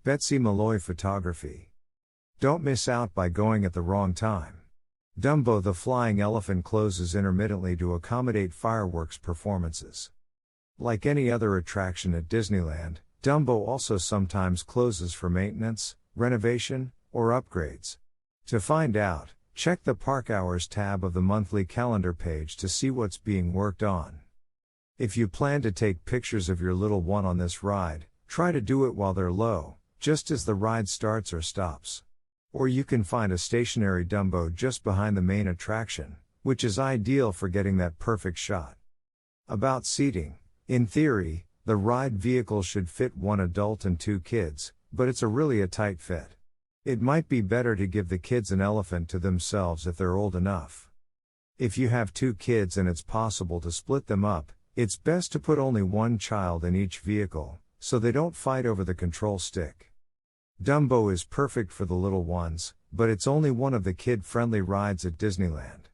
Betsy Malloy Photography. Don't miss out by going at the wrong time. Dumbo the Flying Elephant closes intermittently to accommodate fireworks performances. Like any other attraction at Disneyland, Dumbo also sometimes closes for maintenance, renovation, or upgrades. To find out, check the Park Hours tab of the monthly calendar page to see what's being worked on. If you plan to take pictures of your little one on this ride, try to do it while they're low, just as the ride starts or stops. Or you can find a stationary Dumbo just behind the main attraction, which is ideal for getting that perfect shot. About seating. In theory, the ride vehicle should fit one adult and 2 kids, but it's really a tight fit. It might be better to give the kids an elephant to themselves if they're old enough. If you have 2 kids and it's possible to split them up, it's best to put only one child in each vehicle, so they don't fight over the control stick. Dumbo is perfect for the little ones, but it's only one of the kid-friendly rides at Disneyland.